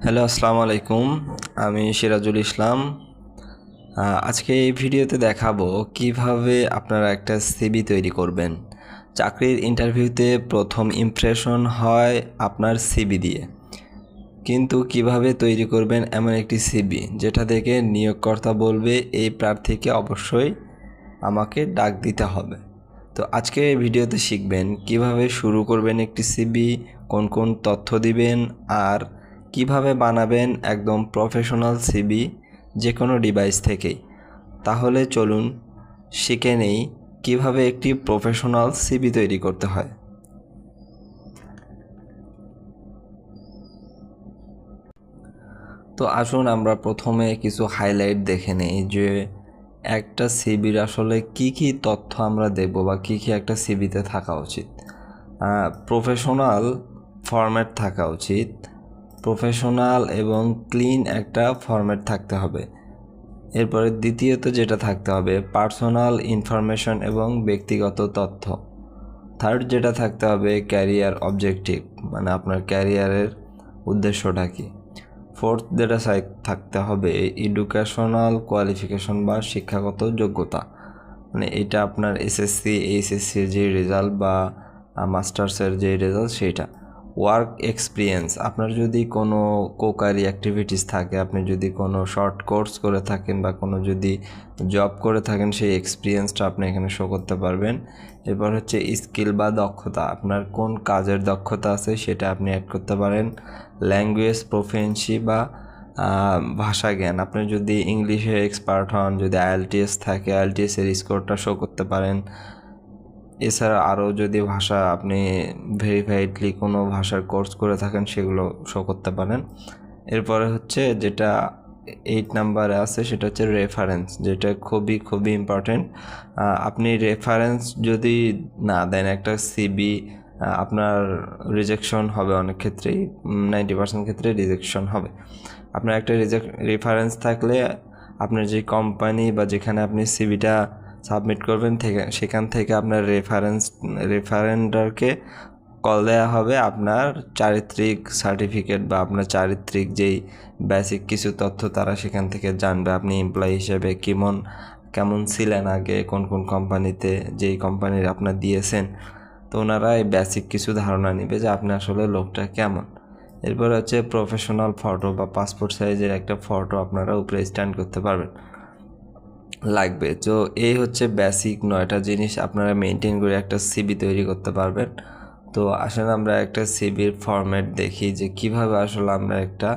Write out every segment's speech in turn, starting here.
Hello, আসসালামু আলাইকুম। আমি সিরাজুল ইসলাম। আজকে এই ভিডিওতে দেখাবো কিভাবে আপনারা একটা সিভি তৈরি করবেন। চাকরির ইন্টারভিউতে প্রথম ইমপ্রেশন হয় আপনার সিভি দিয়ে, কিন্তু কিভাবে তৈরি করবেন এমন একটি সিভি যেটা দেখে নিয়োগকর্তা বলবে এই প্রার্থীকে অবশ্যই আমাকে ডাক দিতে হবে। তো আজকে এই ভিডিওতে শিখবেন কিভাবে শুরু করবেন একটি সিভি, কোন কোন তথ্য দিবেন, আর কিভাবে বানাবেন একদম প্রফেশনাল সিভি যে কোনো ডিভাইস থেকেই। তাহলে চলুন শিখে নেই কিভাবে একটি প্রফেশনাল সিভি তৈরি করতে হয়। তো আসুন আমরা প্রথমে কিছু হাইলাইট দেখে নেই যে একটা সিভির আসলে কি কি তথ্য আমরা দেব বা কি কি একটা সিভিতে থাকা উচিত। প্রফেশনাল ফরম্যাট থাকা উচিত, প্রফেশনাল এবং ক্লিন একটা ফরম্যাট থাকতে হবে। এরপরে দ্বিতীয়ত যেটা থাকতে হবে পার্সোনাল ইনফরমেশন এবং ব্যক্তিগত তথ্য। থার্ড যেটা থাকতে হবে ক্যারিয়ার অবজেক্টিভ, মানে আপনার ক্যারিয়ারের উদ্দেশ্যটা কী। ফোর্থ যেটা থাকতে হবে এডুকেশনাল কোয়ালিফিকেশন বা শিক্ষাগত যোগ্যতা, মানে এটা আপনার এসএসসি এইচএসসির যে রেজাল্ট বা মাস্টার্সের যে রেজাল্ট সেইটা। ওয়ার্ক এক্সপিরিয়েন্স, আপনার যদি কোনো কোকারি অ্যাক্টিভিটিস থাকে, আপনি যদি কোনো শর্ট কোর্স করে থাকেন বা কোনো যদি জব করে থাকেন, সেই এক্সপিরিয়েন্সটা আপনি এখানে শো করতে পারবেন। এরপর হচ্ছে স্কিল বা দক্ষতা, আপনার কোন কাজের দক্ষতা আছে সেটা আপনি অ্যাড করতে পারেন। ল্যাঙ্গুয়েজ প্রফিসিয়েন্সি বা ভাষা জ্ঞান, আপনি যদি ইংলিশে এক্সপার্ট হন, যদি আইএলটিএস থাকে আইএলটিএসের স্কোরটা শো করতে পারেন। এছাড়া আরও যদি ভাষা আপনি ভেরিফাইডলি কোনো ভাষার কোর্স করে থাকেন সেগুলো শো করতে পারেন। এরপরে হচ্ছে যেটা 8 নাম্বারে আছে সেটা হচ্ছে রেফারেন্স, যেটা খুবই খুবই ইম্পর্টেন্ট। আপনি রেফারেন্স যদি না দেন একটা সিবি আপনার রিজেকশন হবে, অনেক ক্ষেত্রেই 90% ক্ষেত্রে রিজেকশন হবে। আপনার একটা রেফারেন্স থাকলে আপনার যে কোম্পানি বা যেখানে আপনি সিবিটা সাবমিট করবেন সেখান থেকে আপনার রেফারেন্ডারকে কল দেওয়া হবে আপনার চারিত্রিক সার্টিফিকেট বা আপনার চারিত্রিক যেই বেসিক কিছু তথ্য তারা সেখান থেকে জানবে। আপনি এমপ্লয়ি হিসেবে কেমন ছিলেন আগে, কোন কোন কোম্পানিতে, যেই কোম্পানির আপনার দিয়েছেন, তো ওনারা এই বেসিক কিছু ধারণা নেবে যে আপনি আসলে লোকটা কেমন। এরপর হচ্ছে প্রফেশনাল ফটো বা পাসপোর্ট সাইজের একটা ফটো আপনারা উপরে স্ট্যান্ড করতে পারবেন লাগবে। তো এই হচ্ছে বেসিক 9টা জিনিস আপনারা মেনটেন করে একটা সিবি তৈরি করতে পারবেন। তো আসলে আমরা একটা সিবির ফরম্যাট দেখি যে কিভাবে আসলে আমরা একটা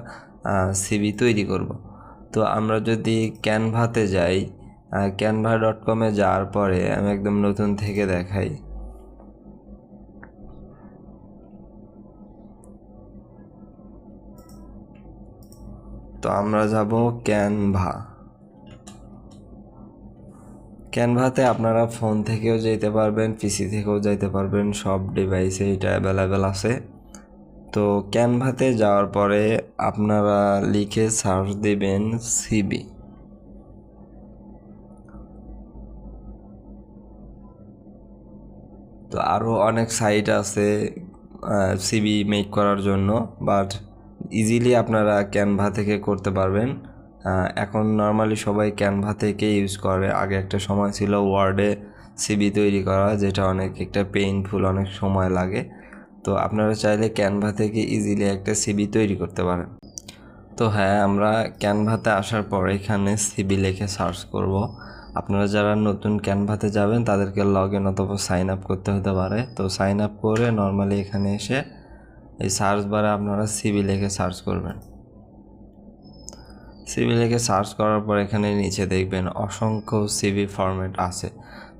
সিবি তৈরি করব। তো আমরা যদি ক্যানভাতে যাই, canva.com-এ যাওয়ার পরে আমি একদম নতুন থেকে দেখাই। তো আমরা যাব ক্যানভাতে আপনারা ফোন থেকেও যেতে পারবেন, পিসি থেকেও যেতে পারবেন, সব ডিভাইসে এটা অ্যাভেলেবেল আছে। তো ক্যানভাতে যাওয়ার পরে আপনারা লিখে সার্চ দেবেন সিবি। তো আরও অনেক সাইট আছে সিবি মেক করার জন্য, বাট ইজিলি আপনারা ক্যানভা থেকে করতে পারবেন। এখন নর্মালি সবাই ক্যানভা থেকে ইউজ করে। আগে একটা সময় ছিল ওয়ার্ডে সিবি তৈরি করা, যেটা অনেক একটা পেইনফুল, অনেক সময় লাগে। তো আপনারা চাইলে ক্যানভা থেকে ইজিলি একটা সিবি তৈরি করতে পারেন। তো হ্যাঁ, আমরা ক্যানভাতে আসার পর এখানে সিবি লিখে সার্চ করব। আপনারা যারা নতুন ক্যানভাতে যাবেন তাদেরকে লগ ইন অথবা সাইন আপ করতে হতে পারে। তো সাইন আপ করে নর্মালি এখানে এসে এই সার্চ বারে আপনারা সিবি লিখে সার্চ করবেন। সিবি লিখে সার্চ করার পর এখানে নিচে দেখবেন অসংখ্য সিবি ফরম্যাট আছে।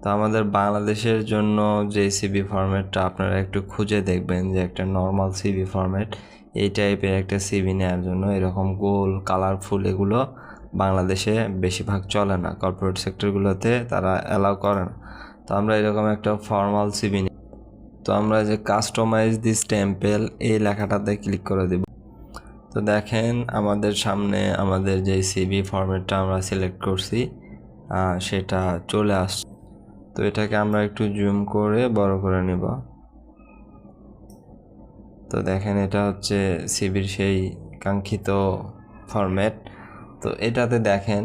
তো আমাদের বাংলাদেশের জন্য যে সিবি ফরম্যাটটা আপনারা একটু খুঁজে দেখবেন যে একটা নর্মাল সিবি ফরম্যাট, এই টাইপের একটা সিবি নেওয়ার জন্য এরকম গোল কালারফুল এগুলো বাংলাদেশে বেশিরভাগ চলে না, কর্পোরেট সেক্টরগুলোতে তারা অ্যালাউ করে না। তো আমরা এরকম একটা ফর্মাল সিবি নিই। তো আমরা যে কাস্টমাইজ দিস টেম্পেল এই লেখাটাতে ক্লিক করে দেব। তো দেখেন আমাদের সামনে আমাদের যে সিবি ফরম্যাটটা আমরা সিলেক্ট করছি সেটা চলে আসছে। তো এটাকে আমরা একটু জুম করে বড় করে নেব। তো দেখেন এটা হচ্ছে সিবির সেই কাঙ্ক্ষিত ফরম্যাট। তো এটাতে দেখেন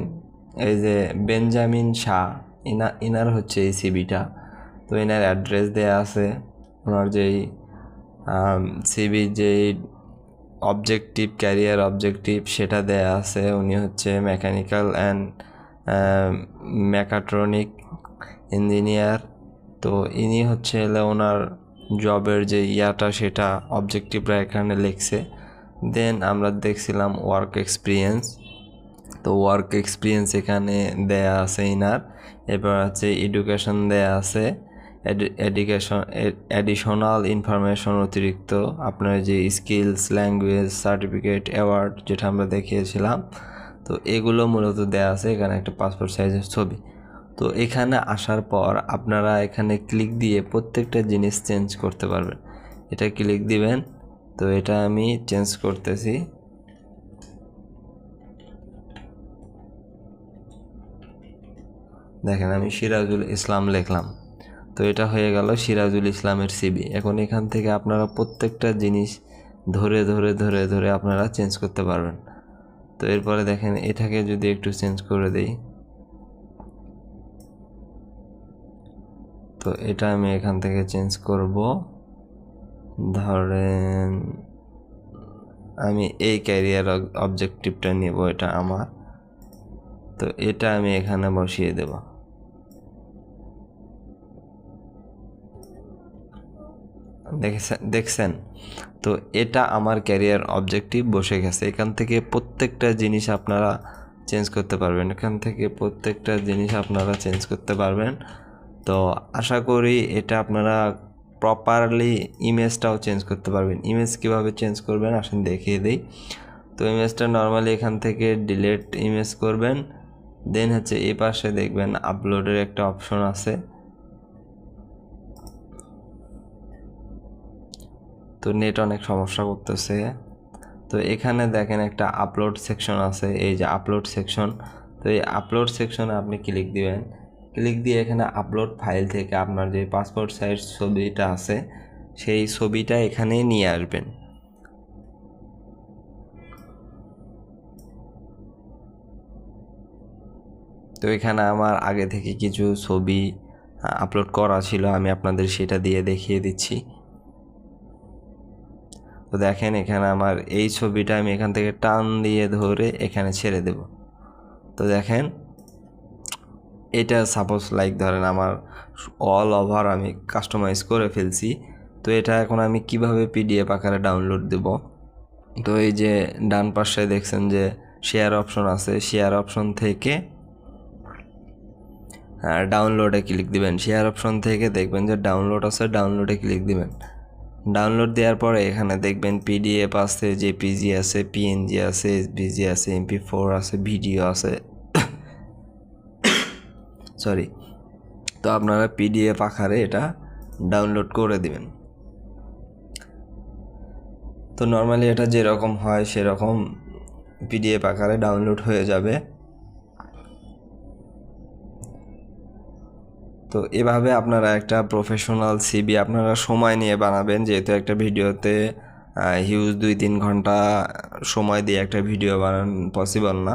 এই যে বেঞ্জামিন শাহ, ইনার হচ্ছে এই সিবিটা। তো এনার অ্যাড্রেস দেয়া আছে, ওনার যেই সিবি যেই অবজেক্টিভ, ক্যারিয়ার অবজেক্টিভ সেটা দেয়া আছে। উনি হচ্ছে মেকানিক্যাল অ্যান্ড মেকাট্রনিক ইঞ্জিনিয়ার। তো ইনি হচ্ছে ওনার জবের যে ইয়াটা সেটা অবজেক্টিভরা এখানে লিখছে। দেন আমরা দেখছিলাম ওয়ার্ক এক্সপিরিয়েন্স। তো ওয়ার্ক এক্সপিরিয়েন্স এখানে দেয়া আছে ইনার। এবার হচ্ছে এডুকেশন দেয়া আছে, অ্যাডিশনাল ইনফরমেশন অতিরিক্ত আপনার যে স্কিলস, ল্যাঙ্গুয়েজ, সার্টিফিকেট, অ্যাওয়ার্ড যেটা আমরা দেখিয়েছিলাম। তো এগুলো মূলত দেয়া আছে। এখানে একটা পাসপোর্ট সাইজের ছবি। তো এখানে আসার পর আপনারা এখানে ক্লিক দিয়ে প্রত্যেকটা জিনিস চেঞ্জ করতে পারবেন। এটা ক্লিক দিবেন। তো এটা আমি চেঞ্জ করতেছি। দেখেন আমি সিরাজুল ইসলাম লিখলাম। তো এটা হয়ে গেল সিরাজুল ইসলামের সিবি। এখন এখান থেকে আপনারা প্রত্যেকটা জিনিস ধরে ধরে ধরে ধরে আপনারা চেঞ্জ করতে পারবেন। তো এরপরে দেখেন এটাকে যদি একটু চেঞ্জ করে দেই, তো এটা আমি এখান থেকে চেঞ্জ করব। ধরেন আমি এই ক্যারিয়ার অবজেক্টিভটা নেব, এটা আমার। তো এটা আমি এখানে বসিয়ে দেব। দেখছেন? তো এটা আমার ক্যারিয়ার অবজেক্টিভ বসে গেছে। এখান থেকে প্রত্যেকটা জিনিস আপনারা চেঞ্জ করতে পারবেন। তো আশা করি এটা আপনারা প্রপারলি ইমেজটাও চেঞ্জ করতে পারবেন। ইমেজ কিভাবে চেঞ্জ করবেন আসেন দেখিয়ে দিই। তো ইমেজটা নর্মালি এখান থেকে ডিলিট ইমেজ করবেন। দেন হচ্ছে এই পাশে দেখবেন আপলোডের একটা অপশন আছে। তো নেট অনেক সমস্যা করতেছে। তো এখানে দেখেন একটা আপলোড সেকশন আছে, এই যে আপলোড সেকশন। তো এই আপলোড সেকশনে আপনি ক্লিক দিবেন। ক্লিক দিয়ে এখানে আপলোড ফাইল থেকে আপনার যে পাসপোর্ট সাইজ ছবিটা আছে সেই ছবিটা এখানে নিয়ে আসবেন। তো এখানে আমার আগে থেকে কিছু ছবি আপলোড করা ছিল, আমি আপনাদের সেটা দিয়ে দেখিয়ে দিচ্ছি। তো দেখেন এখানে আমার এই ছবিটা আমি এখান থেকে টান দিয়ে ধরে এখানে ছেড়ে দেব। তো দেখেন এটা সাপোজ লাইক ধরেন আমার অল ওভার আমি কাস্টমাইজ করে ফেলছি। তো এটা এখন আমি কিভাবে পিডিএফ আকারে ডাউনলোড দেব? তো এই যে ডান পাশে দেখছেন যে শেয়ার অপশন আছে, শেয়ার অপশন থেকে ডাউনলোডে ক্লিক দিবেন। শেয়ার অপশন থেকে দেখবেন যে ডাউনলোড আছে, ডাউনলোডে ক্লিক দিবেন। ডাউনলোড দেওয়ার পরে এখানে দেখবেন পিডিএফ আছে, জেপিজি আছে, পিএনজি আছে, এসভিজি আছে, MP4 আছে, ভিডিও আছে, সরি। তো আপনারা পিডিএফ আকারে এটা ডাউনলোড করে দিবেন। তো নর্মালি এটা যেরকম হয় সেরকম পিডিএফ আকারে ডাউনলোড হয়ে যাবে। তো এভাবে আপনারা একটা প্রফেশনাল সিবি আপনারা সময় নিয়ে বানাবেন, যেহেতু একটা ভিডিওতে হিউজ 2-3 ঘন্টা সময় দিয়ে একটা ভিডিও বানানো পসিবল না।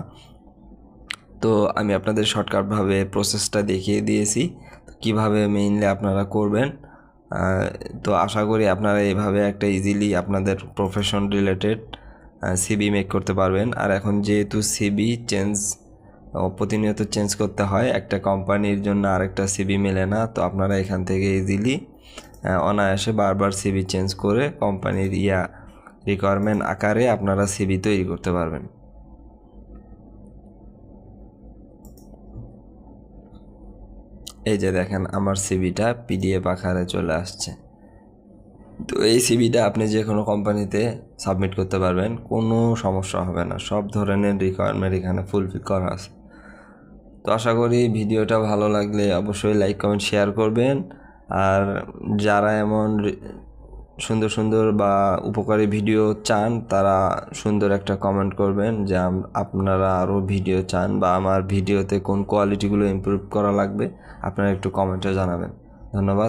তো আমি আপনাদের শর্টকাটভাবে প্রসেসটা দেখিয়ে দিয়েছি কিভাবে মেইনলি আপনারা করবেন। তো আশা করি আপনারা এইভাবে একটা ইজিলি আপনাদের প্রফেশন রিলেটেড সিবি মেক করতে পারবেন। আর এখন যেহেতু সিবি প্রতিনিয়ত চেঞ্জ করতে হয়, একটা কোম্পানির জন্য আরেকটা সিবি মেলে না। তো আপনারা এখান থেকে ইজিলি অনায়াসে বারবার সিবি চেঞ্জ করে কোম্পানির রিকোয়ারমেন্ট আকারে আপনারা সিবি তৈরি করতে পারবেন। এই যে দেখেন আমার সিবিটা পিডিএফ আকারে চলে আসছে। তো এই সিবিটা আপনি যে কোনো কোম্পানিতে সাবমিট করতে পারবেন, কোনো সমস্যা হবে না। সব ধরনের রিকোয়ারমেন্ট এখানে ফুলফিল করা আছে। তো আশা করি ভিডিওটা ভালো লাগলে অবশ্যই লাইক, কমেন্ট, শেয়ার করবেন। আর যারা এমন সুন্দর সুন্দর বা উপকারী ভিডিও চান তারা সুন্দর একটা কমেন্ট করবেন যে আপনারা আরও ভিডিও চান বা আমার ভিডিওতে কোন কোয়ালিটিগুলো ইমপ্রুভ করা লাগবে আপনারা একটু কমেন্টে জানাবেন। ধন্যবাদ।